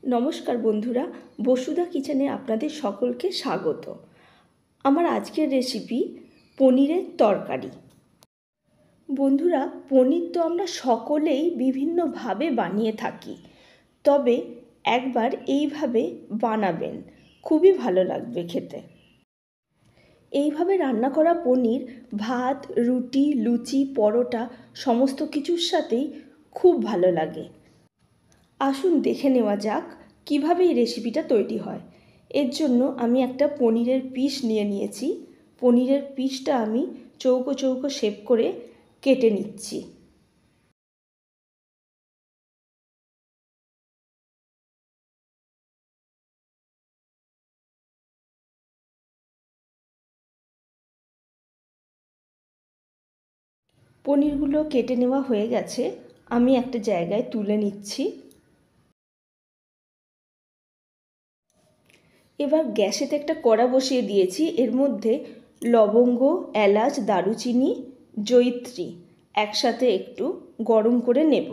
নমস্কার বন্ধুরা, বসুধা কিচেনে আপনাদের সকলকে স্বাগত। আমার আজকের রেসিপি পনিরের তরকারি। বন্ধুরা, পনির তো আমরা সকলেই বিভিন্নভাবে বানিয়ে থাকি, তবে একবার এইভাবে বানাবেন, খুবই ভালো লাগবে খেতে। এইভাবে রান্না করা পনির ভাত, রুটি, লুচি, পরোটা সমস্ত কিছুর সাথেই খুব ভালো লাগে। আসুন দেখে নেওয়া যাক কিভাবে এই রেসিপিটা তৈরি হয়। এর জন্য আমি একটা পনিরের পিস নিয়ে নিয়েছি। পনিরের পিসটা আমি চৌকো চৌকো শেপ করে কেটে নিচ্ছি। পনিরগুলো কেটে নেওয়া হয়ে গেছে, আমি একটা জায়গায় তুলে নিচ্ছি। এবার গ্যাসেতে একটা কড়া বসিয়ে দিয়েছি। এর মধ্যে লবঙ্গ, এলাচ, দারুচিনি, জয়িত্রী একসাথে একটু গরম করে নেব।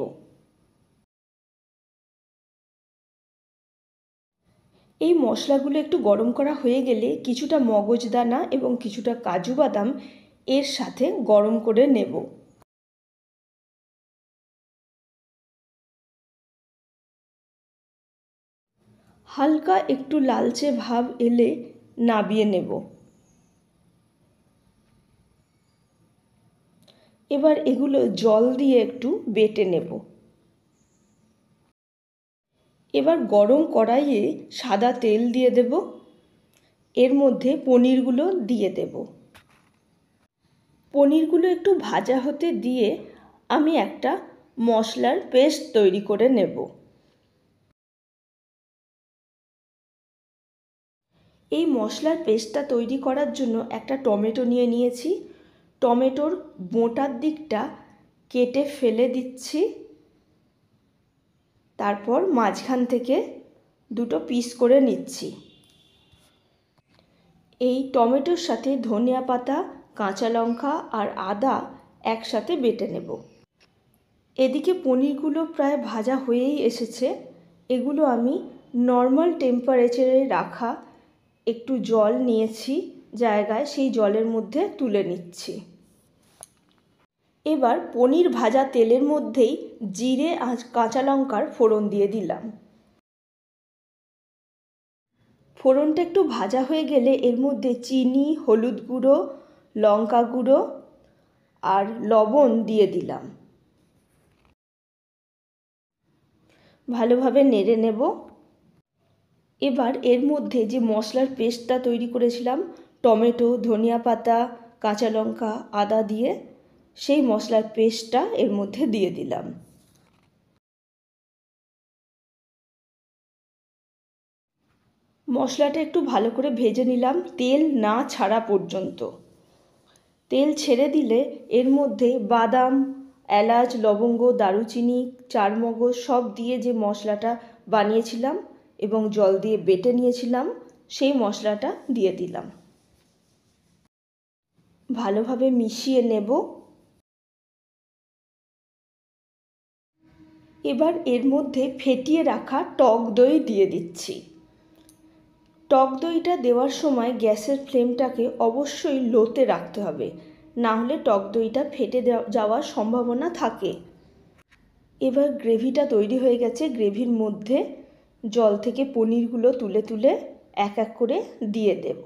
এই মশলাগুলো একটু গরম করা হয়ে গেলে কিছুটা মগজদানা এবং কিছুটা কাজু বাদাম এর সাথে গরম করে নেব। হালকা একটু লালচে ভাব এলে নাবিয়ে নেব। এবার এগুলো জল দিয়ে একটু বেটে নেব। এবার গরম কড়াইয়ে সাদা তেল দিয়ে দেব। এর মধ্যে পনিরগুলো দিয়ে দেব। পনিরগুলো একটু ভাজা হতে দিয়ে আমি একটা মশলার পেস্ট তৈরি করে নেব। এই মশলার পেস্টটা তৈরি করার জন্য একটা টমেটো নিয়ে নিয়েছি। টমেটোর বোঁটার দিকটা কেটে ফেলে দিচ্ছি। তারপর মাঝখান থেকে দুটো পিস করে নিচ্ছি। এই টমেটোর সাথে ধনিয়া পাতা, কাঁচা লঙ্কা আর আদা একসাথে বেটে নেব। এদিকে পনিরগুলো প্রায় ভাজা হয়েই এসেছে। এগুলো আমি নর্মাল টেম্পারেচারে রাখা একটু জল নিয়েছি জায়গায়, সেই জলের মধ্যে তুলে নিচ্ছি। এবার পনির ভাজা তেলের মধ্যেই জিরে আর কাঁচা লঙ্কার ফোড়ন দিয়ে দিলাম। ফোড়নটা একটু ভাজা হয়ে গেলে এর মধ্যে চিনি, হলুদ গুঁড়ো, লঙ্কা গুঁড়ো আর লবণ দিয়ে দিলাম। ভালোভাবে নেড়ে নেব। এবার এর মধ্যে যে মশলার পেস্টটা তৈরি করেছিলাম, টমেটো, ধনিয়া পাতা, কাঁচা লঙ্কা, আদা দিয়ে, সেই মশলার পেস্টটা এর মধ্যে দিয়ে দিলাম। মশলাটা একটু ভালো করে ভেজে নিলাম, তেল না ছাড়া পর্যন্ত। তেল ছেড়ে দিলে এর মধ্যে বাদাম, এলাচ, লবঙ্গ, দারুচিনি, চারমগজ সব দিয়ে যে মশলাটা বানিয়েছিলাম এবং জল দিয়ে বেটে নিয়েছিলাম, সেই মশলাটা দিয়ে দিলাম। ভালোভাবে মিশিয়ে নেব। এবার এর মধ্যে ফেটিয়ে রাখা টক দই দিয়ে দিচ্ছি। টক দইটা দেওয়ার সময় গ্যাসের ফ্লেমটাকে অবশ্যই লোতে রাখতে হবে, না হলে টক দইটা ফেটে যাওয়ার সম্ভাবনা থাকে। এবার গ্রেভিটা তৈরি হয়ে গেছে। গ্রেভির মধ্যে জল থেকে পনিরগুলো তুলে তুলে এক এক করে দিয়ে দেব।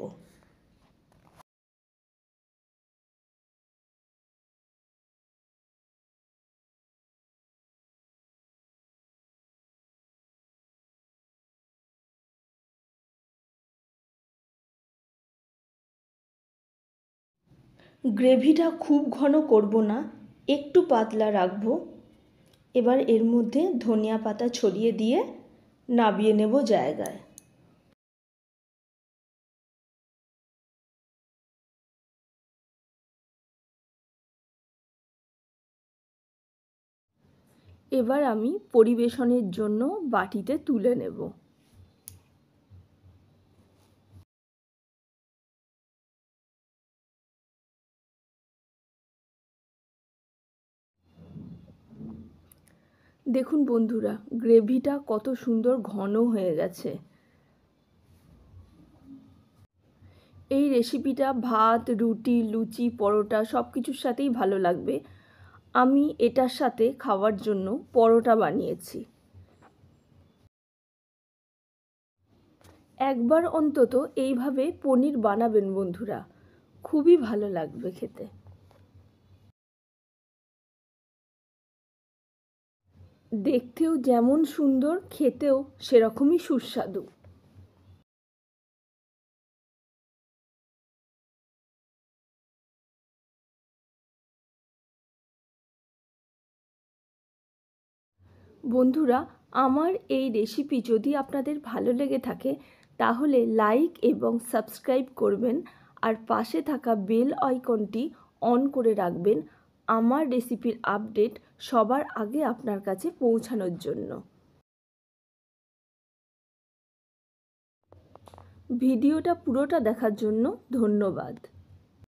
গ্রেভিটা খুব ঘন করব না, একটু পাতলা রাখবো। এবার এর মধ্যে ধনিয়া পাতা ছড়িয়ে দিয়ে নাবিয়ে নেব জায়গায়। এবার আমি পরিবেশনের জন্য বাটিতে তুলে নেব। দেখুন বন্ধুরা, গ্রেভিটা কত সুন্দর ঘন হয়ে গেছে। এই রেসিপিটা ভাত, রুটি, লুচি, পরোটা সব কিছুর সাথেই ভালো লাগবে। আমি এটার সাথে খাওয়ার জন্য পরোটা বানিয়েছি। একবার অন্তত এইভাবে পনির বানাবেন বন্ধুরা, খুবই ভালো লাগবে খেতে। দেখতেও যেমন সুন্দর, খেতেও সেরকমই সুস্বাদু। বন্ধুরা, আমার এই রেসিপি যদি আপনাদের ভালো লেগে থাকে তাহলে লাইক এবং সাবস্ক্রাইব করবেন, আর পাশে থাকা বেল আইকনটি অন করে রাখবেন আমার রেসিপির আপডেট সবার আগে আপনার কাছে পৌঁছানোর জন্য। ভিডিওটা পুরোটা দেখার জন্য ধন্যবাদ।